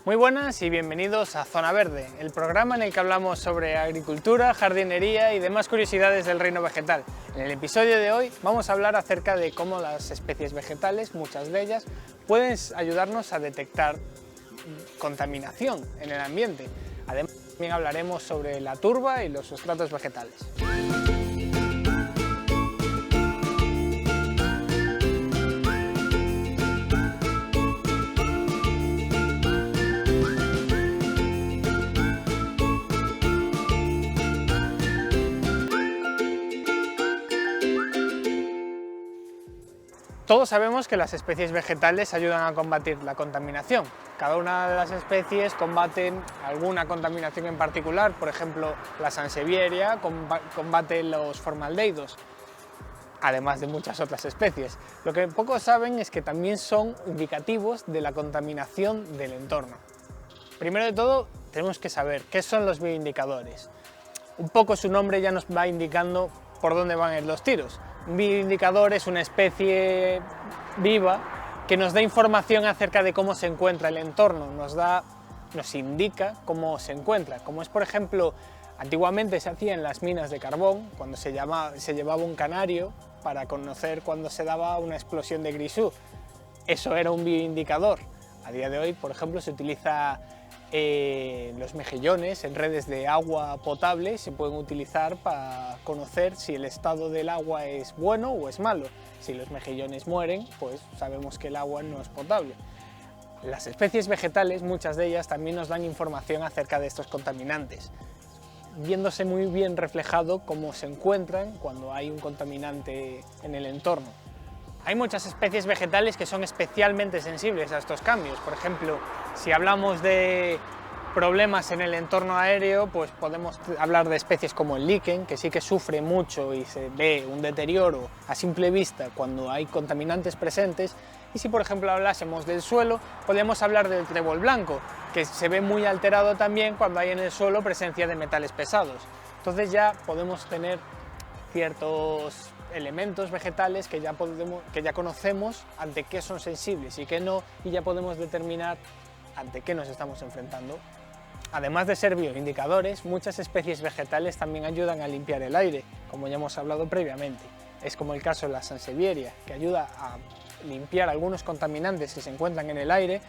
Muy buenas y bienvenidos a Zona Verde, el programa en el que hablamos sobre agricultura, jardinería y demás curiosidades del reino vegetal. En el episodio de hoy vamos a hablar acerca de cómo las especies vegetales, muchas de ellas, pueden ayudarnos a detectar contaminación en el ambiente. Además, también hablaremos sobre la turba y los sustratos vegetales. Todos sabemos que las especies vegetales ayudan a combatir la contaminación. Cada una de las especies combaten alguna contaminación en particular, por ejemplo, la sansevieria combate los formaldehídos, además de muchas otras especies. Lo que pocos saben es que también son indicativos de la contaminación del entorno. Primero de todo, tenemos que saber qué son los bioindicadores. Un poco su nombre ya nos va indicando por dónde van a ir los tiros. Un bioindicador es una especie viva que nos da información acerca de cómo se encuentra el entorno, nos indica cómo se encuentra, como es por ejemplo, antiguamente se hacía en las minas de carbón, cuando se llevaba un canario para conocer cuando se daba una explosión de grisú. Eso era un bioindicador. A día de hoy, por ejemplo, se utiliza los mejillones en redes de agua potable, se pueden utilizar para conocer si el estado del agua es bueno o es malo. Si los mejillones mueren, pues sabemos que el agua no es potable. Las especies vegetales, muchas de ellas, también nos dan información acerca de estos contaminantes, viéndose muy bien reflejado cómo se encuentran cuando hay un contaminante en el entorno. Hay muchas especies vegetales que son especialmente sensibles a estos cambios. Por ejemplo, si hablamos de problemas en el entorno aéreo, pues podemos hablar de especies como el líquen, que sí que sufre mucho y se ve un deterioro a simple vista cuando hay contaminantes presentes. Y si por ejemplo hablásemos del suelo, podríamos hablar del trébol blanco, que se ve muy alterado también cuando hay en el suelo presencia de metales pesados. Entonces ya podemos tener ciertos elementos vegetales que ya conocemos ante qué son sensibles y qué no, y ya podemos determinar ante qué nos estamos enfrentando. Además de ser bioindicadores, muchas especies vegetales también ayudan a limpiar el aire, como ya hemos hablado previamente. Es como el caso de la sansevieria, que ayuda a limpiar algunos contaminantes que se encuentran en el aire.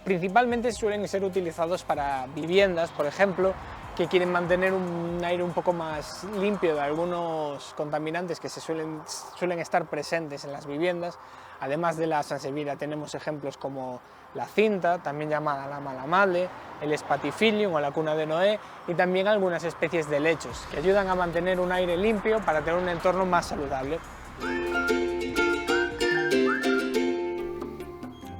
Principalmente suelen ser utilizados para viviendas, por ejemplo, que quieren mantener un aire un poco más limpio de algunos contaminantes que suelen estar presentes en las viviendas. Además de la sansevieria tenemos ejemplos como la cinta, también llamada la malamale, el spathiphyllum o la cuna de Noé, y también algunas especies de helechos que ayudan a mantener un aire limpio para tener un entorno más saludable.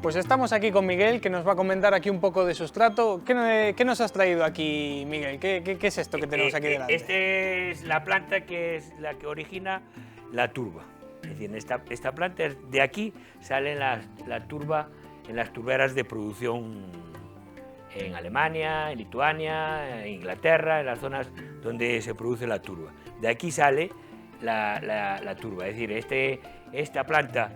Pues estamos aquí con Miguel, que nos va a comentar aquí un poco de sustrato. ¿Qué nos has traído aquí, Miguel? ¿Qué es esto que tenemos aquí delante? Esta es la planta que es la que origina la turba. Es decir, esta planta, de aquí sale la turba en las turberas de producción en Alemania, en Lituania, en Inglaterra, en las zonas donde se produce la turba. De aquí sale la turba, es decir, esta planta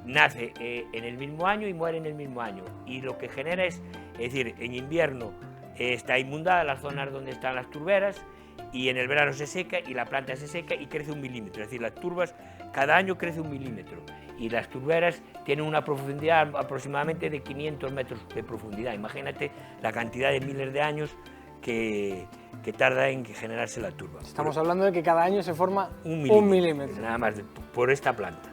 nace en el mismo año y muere en el mismo año, y lo que genera es decir, en invierno está inundada las zonas donde están las turberas, y en el verano se seca y la planta se seca y crece 1 milímetro, es decir, las turbas cada año crece 1 milímetro, y las turberas tienen una profundidad aproximadamente de 500 metros de profundidad. Imagínate la cantidad de miles de años que tarda en generarse la turba. Estamos hablando de que cada año se forma 1 milímetro. Nada más por esta planta.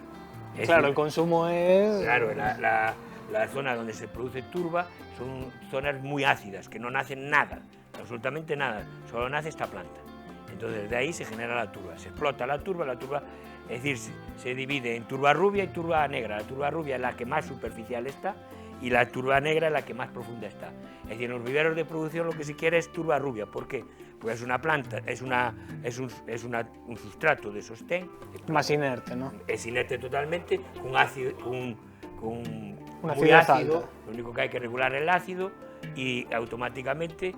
Claro, el consumo es... Claro, la zona donde se produce turba son zonas muy ácidas, que no nacen nada, absolutamente nada, solo nace esta planta. Entonces de ahí se genera la turba, se explota la turba, es decir, se divide en turba rubia y turba negra. La turba rubia es la que más superficial está y la turba negra es la que más profunda está. Es decir, en los viveros de producción lo que se quiere es turba rubia. ¿Por qué? Porque es una planta, es un sustrato de sostén. Más inerte, ¿no? Es inerte totalmente, con ácido, una muy ácido. Alta. Lo único que hay que regular el ácido y automáticamente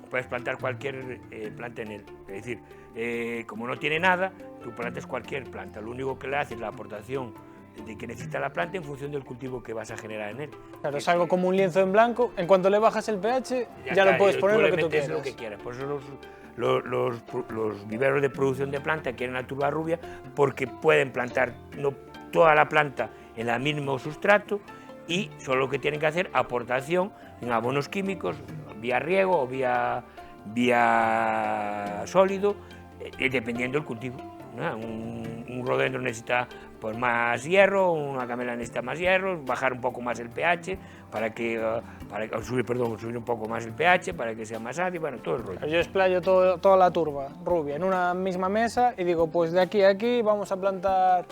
puedes plantar cualquier planta en él. Es decir, como no tiene nada, tú plantas cualquier planta. Lo único que le hace es la aportación que necesita la planta en función del cultivo que vas a generar en él. Claro, es algo como un lienzo en blanco, en cuanto le bajas el pH ya lo puedes poner lo que tú quieras. Lo que quieras. Por eso los viveros de producción de planta quieren la turba rubia, porque pueden plantar no toda la planta en el mismo sustrato y solo que tienen que hacer aportación en abonos químicos, vía riego o vía sólido, dependiendo del cultivo, ¿no? Un rodendro necesita pues, más hierro, una camela necesita más hierro, bajar un poco más el pH subir un poco más el pH para que sea más ácido, bueno, todo el rollo. Yo explayo toda la turba rubia en una misma mesa y digo, pues de aquí a aquí vamos a plantar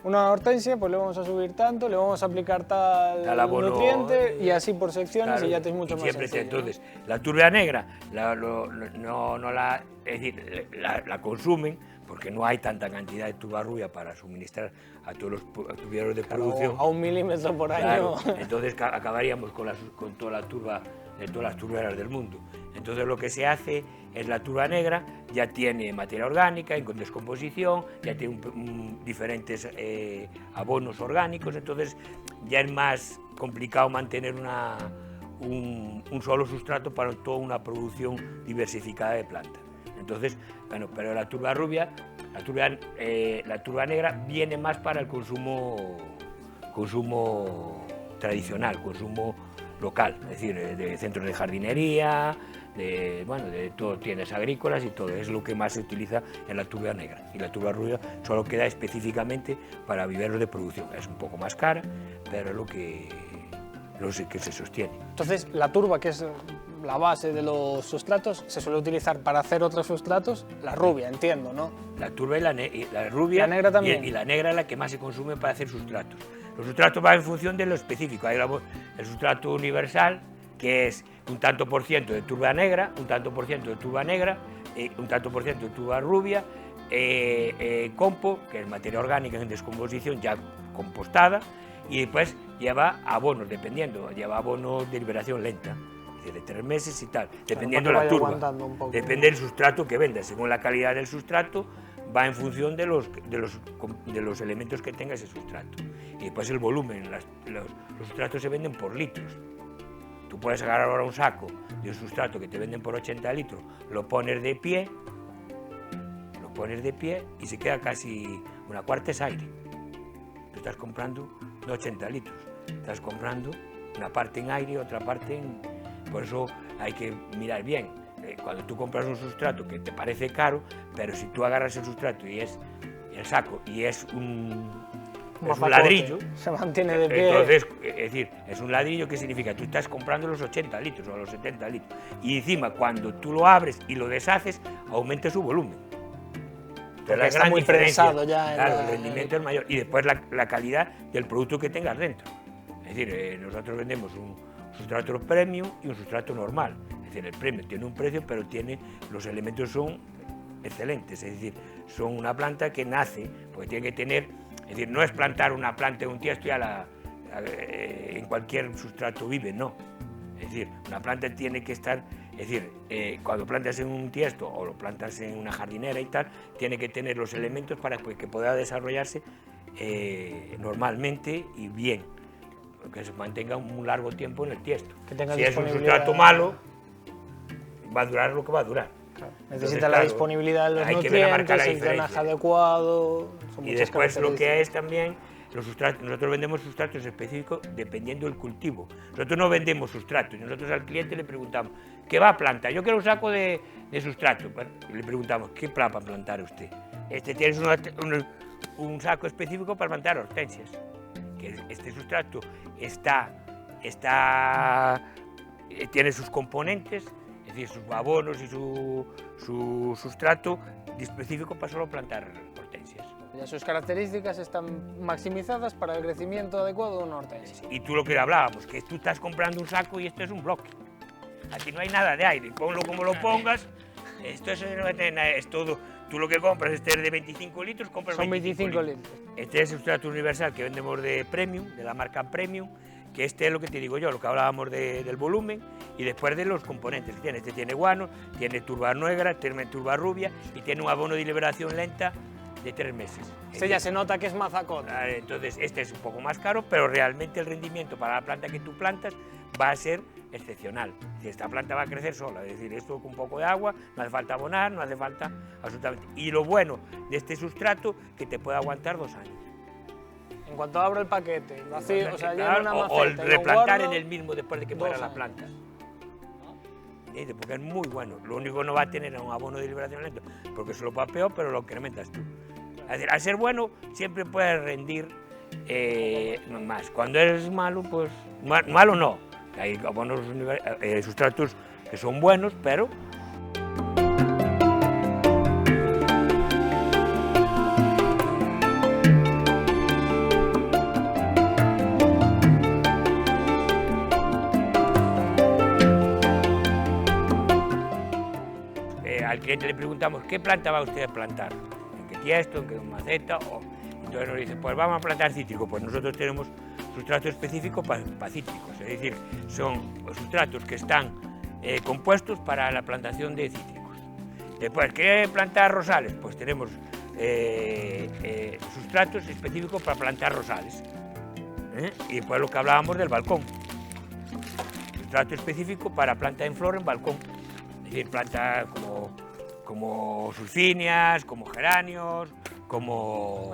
una hortensia, pues le vamos a subir tanto, le vamos a aplicar tal abono, nutriente y así por secciones, claro, y ya tienes mucho más sencillo. Entonces, la turba negra la consumen porque no hay tanta cantidad de turba rubia para suministrar a todos los viveros de producción. A 1 milímetro por año. Claro, entonces acabaríamos con toda la turba de todas las turberas del mundo. Entonces lo que se hace es la turba negra, ya tiene materia orgánica con descomposición, ya tiene diferentes abonos orgánicos, entonces ya es más complicado mantener un solo sustrato para toda una producción diversificada de plantas. Entonces, bueno, pero la turba rubia, la turba negra viene más para el consumo tradicional, consumo local, es decir, de centros de jardinería, de todo, tiendas agrícolas y todo, es lo que más se utiliza en la turba negra. Y la turba rubia solo queda específicamente para viveros de producción, es un poco más cara, pero es lo que se sostiene. Entonces, la turba, que es la base de los sustratos, se suele utilizar para hacer otros sustratos, la rubia, entiendo, ¿no? La turba y la rubia, la negra también. Y la negra es la que más se consume para hacer sustratos. Los sustratos van en función de lo específico. Hay el sustrato universal, que es un tanto por ciento de turba negra, un tanto por ciento de turba negra, un tanto por ciento de turba rubia, compo, que es materia orgánica en descomposición ya compostada, y después lleva abonos, dependiendo, lleva abonos de liberación lenta, de 3 meses y tal, dependiendo de la turba, depende del sustrato que venda, según la calidad del sustrato, va en función de los elementos que tenga ese sustrato. Y después el volumen, los sustratos se venden por litros. Tú puedes agarrar ahora un saco de un sustrato que te venden por 80 litros, lo pones de pie y se queda casi una cuarta es aire. Tú estás comprando no 80 litros, estás comprando una parte en aire y otra parte en... Por eso hay que mirar bien. Cuando tú compras un sustrato que te parece caro, pero si tú agarras el sustrato y es el saco y es un ladrillo, se mantiene de pie. Entonces, es decir, es un ladrillo, ¿qué significa? Tú estás comprando los 80 litros o los 70 litros y encima cuando tú lo abres y lo deshaces, aumenta su volumen. Entonces, está muy prensado ya. Claro, el rendimiento es mayor y después la calidad del producto que tengas dentro. Es decir, nosotros vendemos un sustrato premium y un sustrato normal. Es decir, el premium tiene un precio, pero los elementos son excelentes. Es decir, son una planta que nace, porque tiene que tener... Es decir, no es plantar una planta en un tiesto y en cualquier sustrato vive, no. Es decir, una planta tiene que estar... Es decir, cuando plantas en un tiesto o lo plantas en una jardinera y tal, tiene que tener los elementos para que pueda desarrollarse normalmente y bien, que se mantenga un largo tiempo en el tiesto. Si es un sustrato malo, va a durar lo que va a durar. Claro. Necesita la disponibilidad de los nutrientes, el drenaje adecuado. Y después lo que es también, nosotros vendemos sustratos específicos dependiendo del cultivo. Nosotros no vendemos sustratos, nosotros al cliente le preguntamos, ¿qué va a plantar? Yo quiero un saco de sustrato. Y le preguntamos, ¿qué va a plantar usted? Tienes un saco específico para plantar hortensias. Que este sustrato tiene sus componentes, es decir, sus abonos y su sustrato específico para solo plantar hortensias. Ya sus características están maximizadas para el crecimiento adecuado de una hortensia. Y tú lo que hablábamos, que tú estás comprando un saco y esto es un bloque. Aquí no hay nada de aire, ponlo como lo pongas, esto es todo. Tú lo que compras, es de 25 litros, compras Son 25 litros. Este es el sustrato universal que vendemos de Premium, de la marca Premium, que es lo que te digo yo, lo que hablábamos del volumen y después de los componentes que tiene. Este tiene guano, tiene turba negra, tiene turba rubia y tiene un abono de liberación lenta de 3 meses. Este ya se nota que es mazacón. Entonces este es un poco más caro, pero realmente el rendimiento para la planta que tú plantas va a ser excepcional. Esta planta va a crecer sola, es decir, esto con un poco de agua, no hace falta abonar, no hace falta absolutamente. Y lo bueno de este sustrato, que te puede aguantar 2 años. En cuanto abro el paquete, vacío, o sea, Claro, lleno una maceta o y lo replantar guardo, en el mismo después de que muera la planta. Porque es muy bueno. Lo único que no va a tener es un abono de liberación lento, porque se lo papeo, pero lo incrementas tú. Es decir, al ser bueno, siempre puedes rendir más. Cuando eres malo, pues malo no. Hay abonos sustratos que son buenos, pero al cliente le preguntamos, ¿qué planta va usted a plantar? ¿En qué tiesto, en qué maceta? Entonces nos dice, pues vamos a plantar cítrico. Pues nosotros tenemos sustratos específicos para cítricos, es decir, son sustratos que están compuestos para la plantación de cítricos. Después, ¿qué plantar rosales? Pues tenemos sustratos específicos para plantar rosales. Y después lo que hablábamos del balcón, sustrato específico para planta en flor en balcón. Es decir, plantas como sulfinias, como geranios, como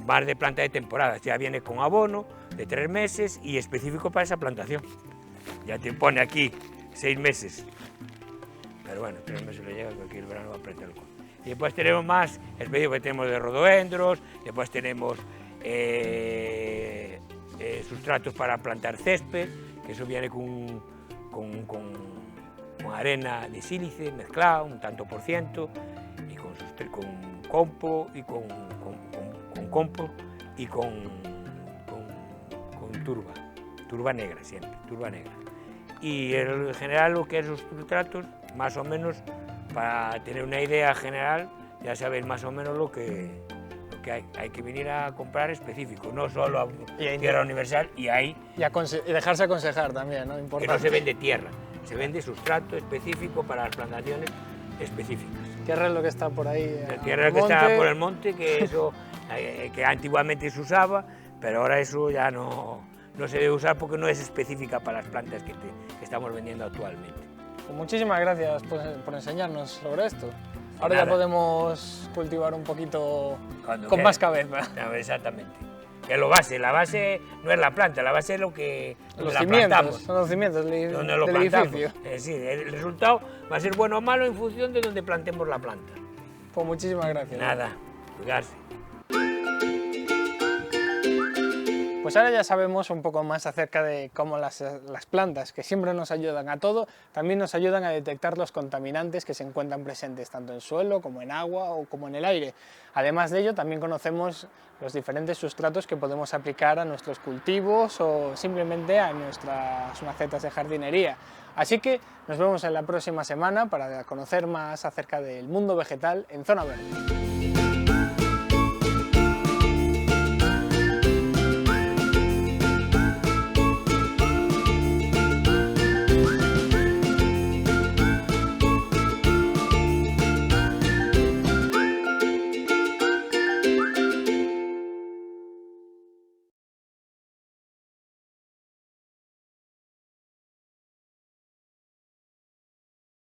más de planta de temporada. Ya viene con abono de 3 meses y específico para esa plantación. Ya te pone aquí 6 meses. Pero bueno, 3 meses le llega porque el verano va a apretar el culo. Y después tenemos más específico que tenemos de rododendros, después tenemos sustratos para plantar césped, que eso viene con arena de sílice mezclado, un tanto por ciento, y con compo y con turba negra siempre, turba negra. Y en general lo que es los sustratos, más o menos, para tener una idea general, ya sabéis más o menos lo que hay que venir a comprar específico, no solo a tierra universal, y dejarse aconsejar también, ¿no? Importante. Que no se vende tierra, se vende sustrato específico para las plantaciones específicas. Tierra es lo que está por ahí. La tierra que está por el monte, que eso que antiguamente se usaba, pero ahora eso ya no se debe usar porque no es específica para las plantas que estamos vendiendo actualmente. Pues muchísimas gracias por enseñarnos sobre esto. Ahora ya podemos cultivar un poquito con más cabeza. No, exactamente. Que la base no es la planta, la base es lo que los la cimientos, plantamos. son los cimientos donde lo del plantamos. edificio. Sí, el resultado va a ser bueno o malo en función de donde plantemos la planta. Pues muchísimas gracias. Nada, cuidarse. Pues ahora ya sabemos un poco más acerca de cómo las plantas, que siempre nos ayudan a todo, también nos ayudan a detectar los contaminantes que se encuentran presentes tanto en suelo como en agua o como en el aire. Además de ello, también conocemos los diferentes sustratos que podemos aplicar a nuestros cultivos o simplemente a nuestras macetas de jardinería. Así que nos vemos en la próxima semana para conocer más acerca del mundo vegetal en Zona Verde.